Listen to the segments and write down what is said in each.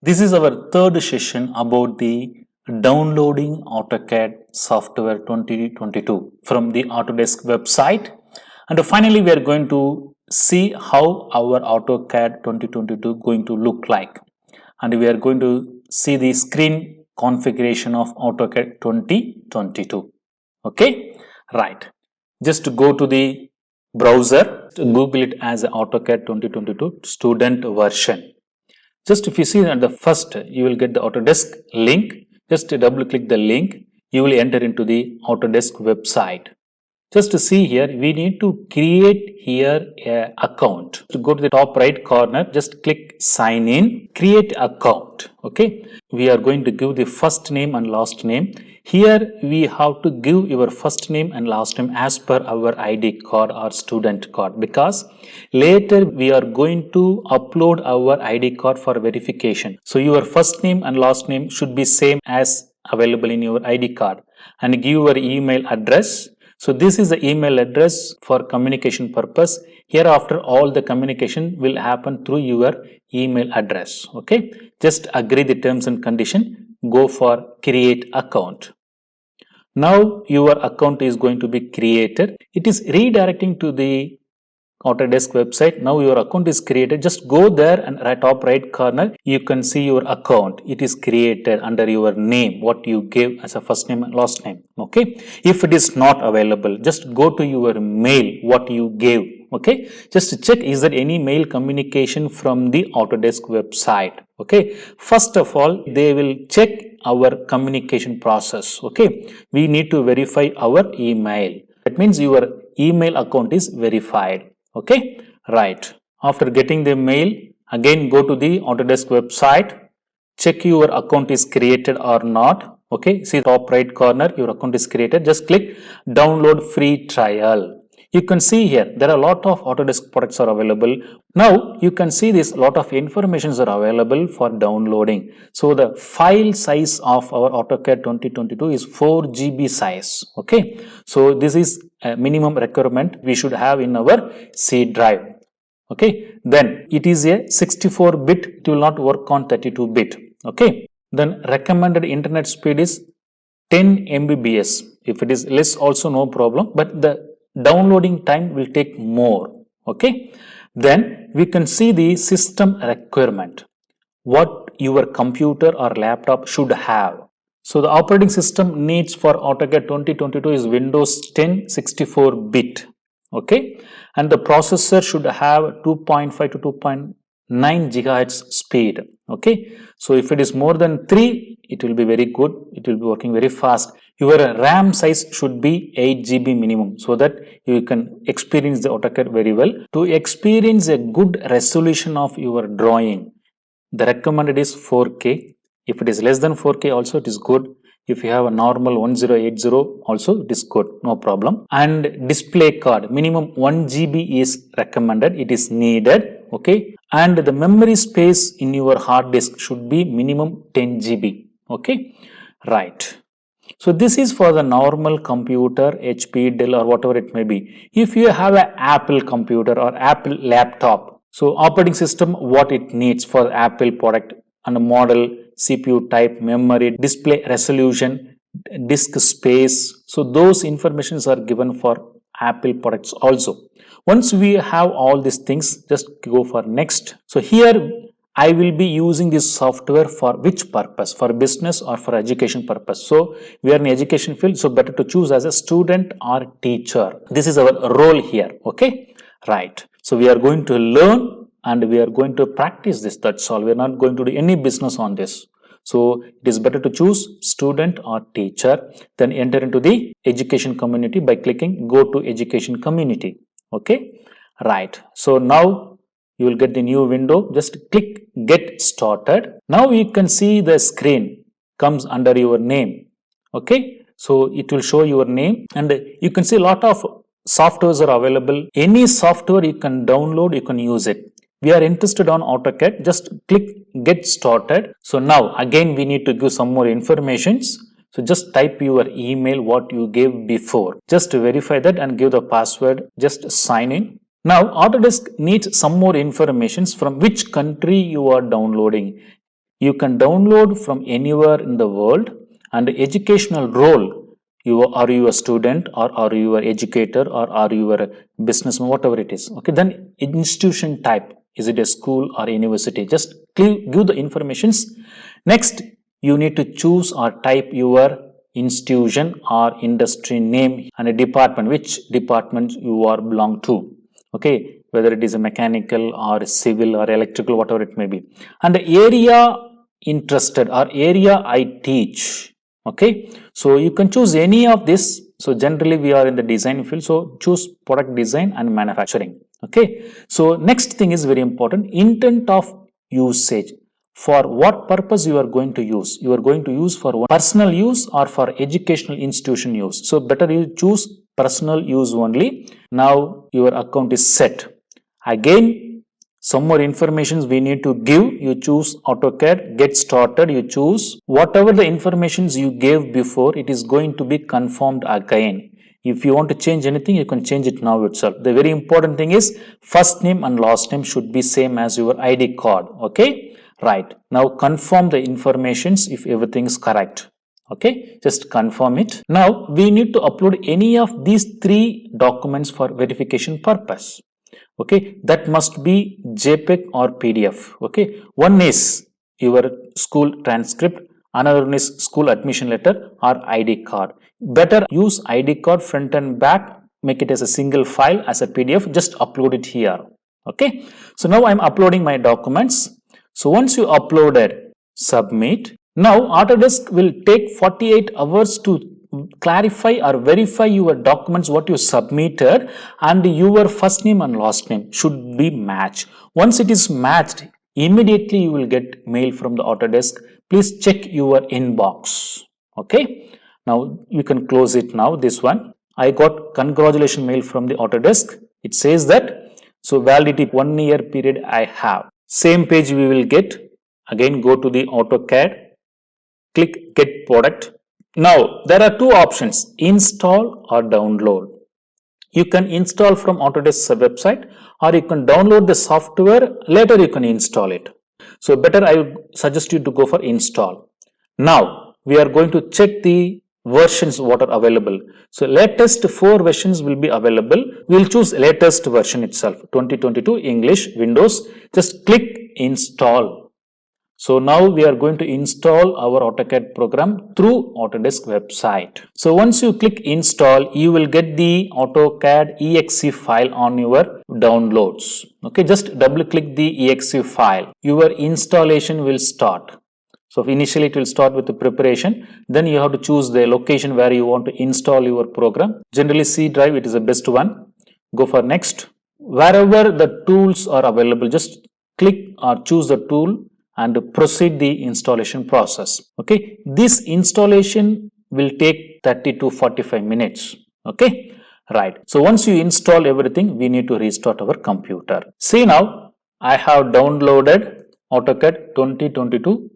This is our third session about the downloading AutoCAD software 2022 from the Autodesk website. And finally, we are going to see how our AutoCAD 2022 going to look like. And we are going to see the screen configuration of AutoCAD 2022. Okay, right. Just go to the browser, Google it as AutoCAD 2022 student version. Just if you see at the first, you will get the Autodesk link. Just double click the link. You will enter into the Autodesk website. Just to see here, we need to create here an account. To go to the top right corner, just click sign in, create account. Okay. We are going to give the first name and last name. Here we have to give your first name and last name as per our ID card or student card, because later we are going to upload our ID card for verification. So your first name and last name should be same as available in your ID card, and give your email address. So this is the email address for communication purpose. Hereafter all the communication will happen through your email address. Okay, just agree the terms and condition. Go for create account. Now your account is going to be created. It is redirecting to the Autodesk website. Now your account is created. Just go there and at top right corner, you can see your account. It is created under your name, what you gave as a first name and last name. Okay. If it is not available, just go to your mail, what you gave. Okay. Just check, is there any mail communication from the Autodesk website. Okay. First of all, they will check our communication process. Okay. We need to verify our email. That means your email account is verified. Okay, right. After getting the mail, again go to the Autodesk website, check your account is created or not. Okay, see top right corner, your account is created. Just click download free trial. You can see here, there are a lot of Autodesk products are available. Now, you can see this lot of informations are available for downloading. So, the file size of our AutoCAD 2022 is 4 GB size. Okay. So, this is a minimum requirement we should have in our C drive. Okay. Then, it is a 64-bit, it will not work on 32-bit. Okay. Then, recommended internet speed is 10 Mbps. If it is less also no problem, but the downloading time will take more. Okay. Then we can see the system requirement, what your computer or laptop should have. So the operating system needs for AutoCAD 2022 is Windows 10 64-bit. Okay. And the processor should have 2.5 to 2.9 gigahertz speed. Okay. So if it is more than 3, it will be very good. It will be working very fast. Your RAM size should be 8 GB minimum, so that you can experience the AutoCAD very well. To experience a good resolution of your drawing, the recommended is 4K. If it is less than 4K also it is good. If you have a normal 1080 also it is good, no problem. And display card, minimum 1 GB is recommended, it is needed. Okay. And the memory space in your hard disk should be minimum 10 GB. Okay. Right. So this is for the normal computer, HP, Dell or whatever it may be. If you have an Apple computer or Apple laptop, so operating system, what it needs for Apple product and model, CPU type, memory, display resolution, disk space. So those informations are given for Apple products also. Once we have all these things, just go for next. So here I will be using this software for which purpose? For business or for education purpose. So we are in education field, so better to choose as a student or teacher. This is our role here. Okay, right. So we are going to learn and we are going to practice this. That's all. We are not going to do any business on this. So it is better to choose student or teacher. Then enter into the education community by clicking go to education community. Okay, right. So now you will get the new window. Just click get started. Now you can see the screen comes under your name. Okay. So it will show your name and you can see a lot of softwares are available. Any software you can download, you can use it. We are interested on AutoCAD. Just click get started. So now again we need to give some more informations. So just type your email what you gave before. Just to verify that and give the password. Just sign in. Now Autodesk needs some more informations from which country you are downloading. You can download from anywhere in the world, and the educational role, are you a student, or are you an educator, or are you a businessman, whatever it is. Okay, then institution type, is it a school or university? Just give the informations. Next, you need to choose or type your institution or industry name and a department, which department you are belong to. Okay, whether it is a mechanical or civil or electrical, whatever it may be, and the area interested or area I teach. Okay, so you can choose any of this. So generally we are in the design field, so choose product design and manufacturing. Okay, so next thing is very important, intent of usage. For what purpose you are going to use? You are going to use for personal use or for educational institution use. So better you choose personal use only. Now your account is set. Again, some more informations we need to give. You choose AutoCAD, get started. You choose whatever the informations you gave before, it is going to be confirmed again. If you want to change anything, you can change it now itself. The very important thing is first name and last name should be same as your ID card. Okay. Right, now confirm the informations if everything is correct. Okay, just confirm it. Now we need to upload any of these three documents for verification purpose. Okay, that must be JPEG or PDF. Okay, one is your school transcript, another one is school admission letter or ID card. Better use ID card front and back, make it as a single file as a PDF, just upload it here. Okay, so now I'm uploading my documents. So once you uploaded, submit. Now Autodesk will take 48 hours to clarify or verify your documents what you submitted, and your first name and last name should be matched. Once it is matched, immediately you will get mail from the Autodesk. Please check your inbox. Okay. Now you can close it now. This one, I got congratulations mail from the Autodesk. It says that, so validity 1 year period I have. Same page we will get. Again go to the AutoCAD, click get product. Now there are two options, install or download. You can install from Autodesk's website, or you can download the software, later you can install it. So better I would suggest you to go for install. Now we are going to check the versions what are available. So latest 4 versions will be available. We will choose latest version itself, 2022 English Windows. Just click install. So now we are going to install our AutoCAD program through Autodesk website. So once you click install, you will get the AutoCAD exe file on your downloads. Okay, just double click the exe file. Your installation will start. So initially it will start with the preparation, then you have to choose the location where you want to install your program. Generally C drive, it is the best one. Go for next. Wherever the tools are available, just click or choose the tool and proceed the installation process. Okay, this installation will take 30 to 45 minutes. Okay, right. So once you install everything, we need to restart our computer. See now, I have downloaded AutoCAD 2022.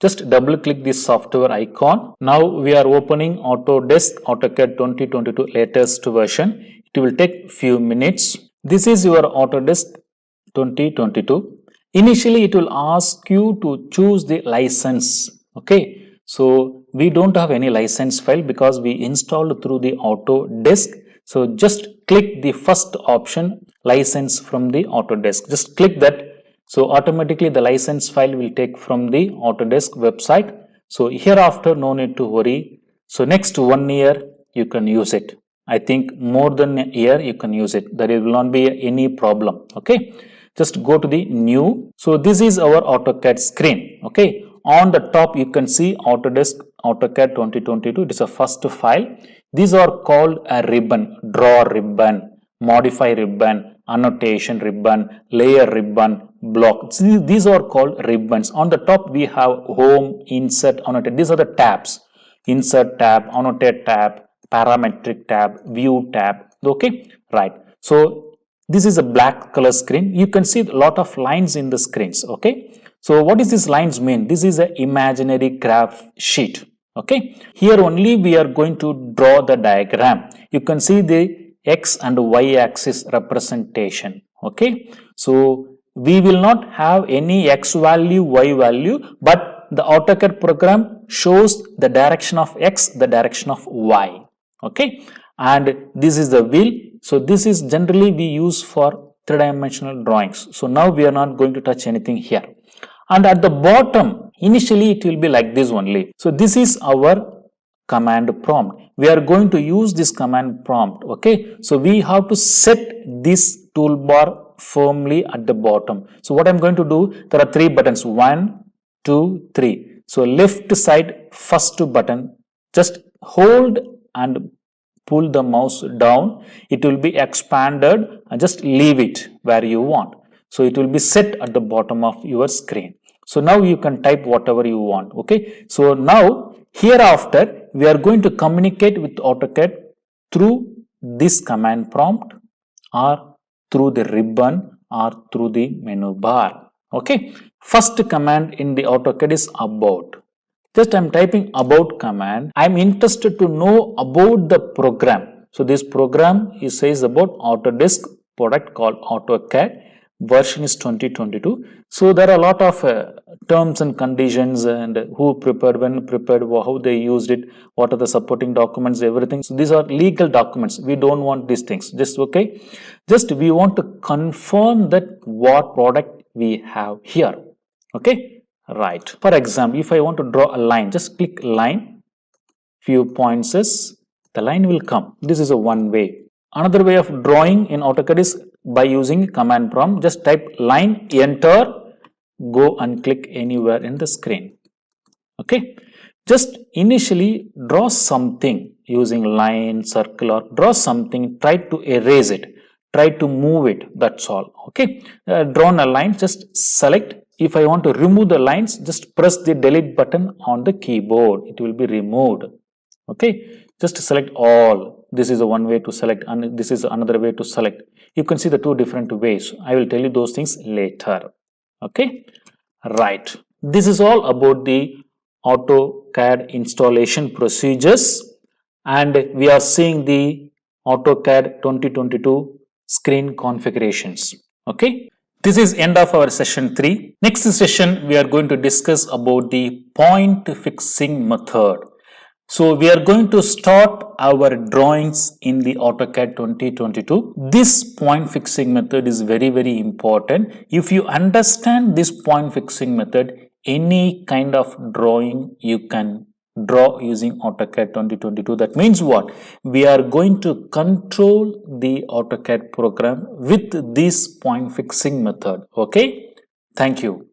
Just double click this software icon. Now we are opening Autodesk AutoCAD 2022 latest version. It will take few minutes. This is your Autodesk 2022. Initially it will ask you to choose the license. Okay, so we don't have any license file because we installed through the Autodesk. So just click the first option, license from the Autodesk. Just click that. So automatically the license file will take from the Autodesk website. So hereafter no need to worry. So next 1 year you can use it. I think more than a year you can use it. There will not be any problem. Okay, just go to the new. So this is our AutoCAD screen. Okay, on the top you can see Autodesk AutoCAD 2022. It is a first file. These are called a ribbon, draw ribbon, modify ribbon, annotation ribbon, layer ribbon, block. These are called ribbons. On the top we have home, insert, annotate. These are the tabs. Insert tab, annotate tab, parametric tab, view tab. Okay, right. So this is a black color screen. You can see a lot of lines in the screens. Okay, so what does these lines mean? This is an imaginary graph sheet. Okay, here only we are going to draw the diagram. You can see the X and Y axis representation. Okay, so we will not have any X value, Y value, but the AutoCAD program shows the direction of X, the direction of Y. Okay, and this is the wheel. So this is generally we use for three-dimensional drawings. So now we are not going to touch anything here. And at the bottom, initially it will be like this only. So this is our command prompt. We are going to use this command prompt. Okay, so we have to set this toolbar firmly at the bottom. So what I'm going to do, there are three buttons, 1, 2, 3. So left side first button, just hold and pull the mouse down. It will be expanded and just leave it where you want. So it will be set at the bottom of your screen. So now you can type whatever you want. Okay, so now hereafter we are going to communicate with AutoCAD through this command prompt or through the ribbon or through the menu bar. Okay, first command in the AutoCAD is about. Just I am typing about command. I am interested to know about the program. So this program says about Autodesk product called AutoCAD. Version is 2022. So there are a lot of terms and conditions and who prepared, when prepared, how they used it, what are the supporting documents, everything. So these are legal documents. We don't want these things. Just okay. Just we want to confirm that what product we have here. Okay. Right. For example, if I want to draw a line, just click line, few points is, the line will come. This is a one way. Another way of drawing in AutoCAD is by using command prompt. Just type line, enter, go and click anywhere in the screen. Okay. Just initially draw something using line, circle, or draw something, try to erase it, try to move it, that's all. Okay. Drawn a line, just select. If I want to remove the lines, just press the delete button on the keyboard. It will be removed. Okay. Just select all. This is a one way to select and this is another way to select. You can see the two different ways. I will tell you those things later. Okay. Right. This is all about the AutoCAD installation procedures, and we are seeing the AutoCAD 2022 screen configurations. Okay. This is end of our session 3. Next session, we are going to discuss about the point fixing method. So we are going to start our drawings in the AutoCAD 2022. This point fixing method is very, very important. If you understand this point fixing method, any kind of drawing you can draw using AutoCAD 2022. That means what? We are going to control the AutoCAD program with this point fixing method. Okay. Thank you.